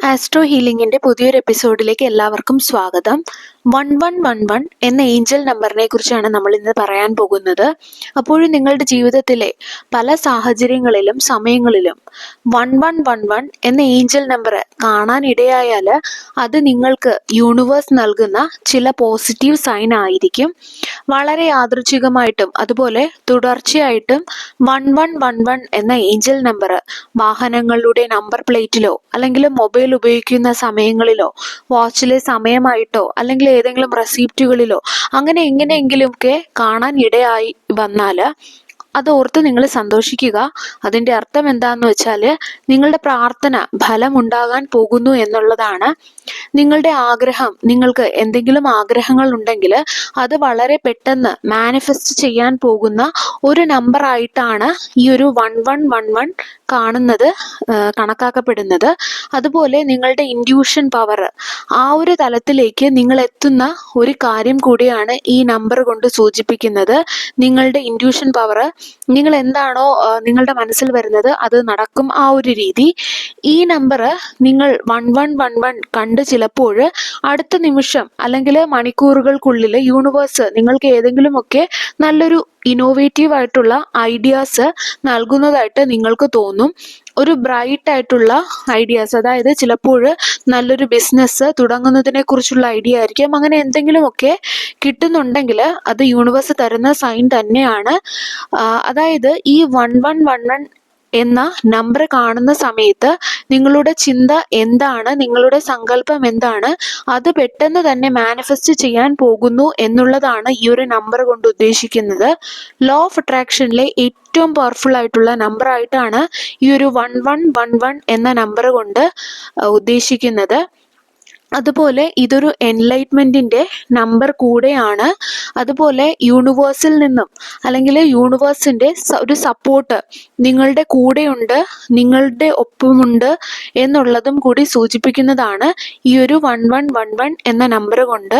Astro ഹീലിംഗിന്റെ പുതിയൊരു എപ്പിസോഡിലേക്ക് എല്ലാവർക്കും സ്വാഗതം. 1111 എന്ന ഏഞ്ചൽ നമ്പറിനെ കുറിച്ചാണ് നമ്മൾ ഇന്ന് പറയാൻ പോകുന്നത്. അപ്പോഴും നിങ്ങളുടെ ജീവിതത്തിലെ പല സാഹചര്യങ്ങളിലും സമയങ്ങളിലും 1111 എന്ന ഏഞ്ചൽ നമ്പർ കാണാൻ ഇടയായാൽ അത് നിങ്ങൾക്ക് യൂണിവേഴ്സ് നൽകുന്ന ചില പോസിറ്റീവ് സൈൻ ആയിരിക്കും. വളരെ യാദൃച്ഛികമായിട്ടും അതുപോലെ തുടർച്ചയായിട്ടും 1111 എന്ന ഏഞ്ചൽ നമ്പർ വാഹനങ്ങളുടെ നമ്പർ പ്ലേറ്റിലോ അല്ലെങ്കിൽ മൊബൈൽ ഉപയോഗിക്കുന്ന സമയങ്ങളിലോ വാച്ചിലെ സമയമായിട്ടോ അല്ലെങ്കിൽ ഏതെങ്കിലും റെസിപ്റ്റുകളിലോ അങ്ങനെ എങ്ങനെയെങ്കിലുമൊക്കെ കാണാൻ ഇടയായി വന്നാൽ അത് ഓർത്ത് നിങ്ങൾ സന്തോഷിക്കുക. അതിൻ്റെ അർത്ഥം എന്താണെന്ന് വെച്ചാൽ നിങ്ങളുടെ പ്രാർത്ഥന ഫലമുണ്ടാകാൻ പോകുന്നു എന്നുള്ളതാണ്. നിങ്ങളുടെ ആഗ്രഹം, നിങ്ങൾക്ക് എന്തെങ്കിലും ആഗ്രഹങ്ങൾ ഉണ്ടെങ്കിൽ അത് വളരെ പെട്ടെന്ന് മാനിഫെസ്റ്റ് ചെയ്യാൻ പോകുന്ന ഒരു നമ്പറായിട്ടാണ് ഈ ഒരു 1111 കാണുന്നത്, കണക്കാക്കപ്പെടുന്നത്. അതുപോലെ നിങ്ങളുടെ ഇൻഡ്യൂഷൻ പവർ, ആ ഒരു തലത്തിലേക്ക് നിങ്ങൾ എത്തുന്ന ഒരു കാര്യം കൂടിയാണ് ഈ നമ്പർ കൊണ്ട് സൂചിപ്പിക്കുന്നത്. നിങ്ങളുടെ ഇൻഡ്യൂഷൻ പവർ, നിങ്ങൾ എന്താണോ നിങ്ങളുടെ മനസ്സിൽ വരുന്നത് അത് നടക്കും, ആ ഒരു രീതി. ഈ നമ്പർ നിങ്ങൾ 1111 കണ്ട് ചിലപ്പോൾ അടുത്ത നിമിഷം അല്ലെങ്കിൽ മണിക്കൂറുകൾക്കുള്ളിൽ യൂണിവേഴ്സ് നിങ്ങൾക്ക് ഏതെങ്കിലുമൊക്കെ നല്ലൊരു ഇന്നോവേറ്റീവ് ആയിട്ടുള്ള ഐഡിയാസ് നൽകുന്നതായിട്ട് നിങ്ങൾക്ക് തോന്നും. ഒരു ബ്രൈറ്റ് ആയിട്ടുള്ള ഐഡിയാസ്, അതായത് ചിലപ്പോൾ നല്ലൊരു ബിസിനസ് തുടങ്ങുന്നതിനെ കുറിച്ചുള്ള ഐഡിയ ആയിരിക്കും. അങ്ങനെ എന്തെങ്കിലുമൊക്കെ കിട്ടുന്നുണ്ടെങ്കിൽ അത് യൂണിവേഴ്സ് തരുന്ന സൈൻ തന്നെയാണ്. അതായത് ഈ 1111 എന്ന നമ്പർ കാണുന്ന സമയത്ത് നിങ്ങളുടെ ചിന്ത എന്താണ്, നിങ്ങളുടെ സങ്കല്പം എന്താണ്, അത് പെട്ടെന്ന് തന്നെ മാനിഫെസ്റ്റ് ചെയ്യാൻ പോകുന്നു എന്നുള്ളതാണ് ഈ ഒരു നമ്പർ കൊണ്ട് ഉദ്ദേശിക്കുന്നത്. ലോ ഓഫ് അട്രാക്ഷനിലെ ഏറ്റവും പവർഫുൾ ആയിട്ടുള്ള നമ്പർ ആയിട്ടാണ് ഈ ഒരു 1111 എന്ന നമ്പർ കൊണ്ട് ഉദ്ദേശിക്കുന്നത്. അതുപോലെ ഇതൊരു എൻലൈറ്റ്മെൻറ്റിൻ്റെ നമ്പർ കൂടെയാണ്. അതുപോലെ യൂണിവേഴ്സിൽ നിന്നും അല്ലെങ്കിൽ യൂണിവേഴ്സിൻ്റെ ഒരു സപ്പോർട്ട് നിങ്ങളുടെ കൂടെയുണ്ട്, നിങ്ങളുടെ ഒപ്പമുണ്ട് എന്നുള്ളതും കൂടി സൂചിപ്പിക്കുന്നതാണ് ഈ ഒരു 1111 എന്ന നമ്പർ കൊണ്ട്.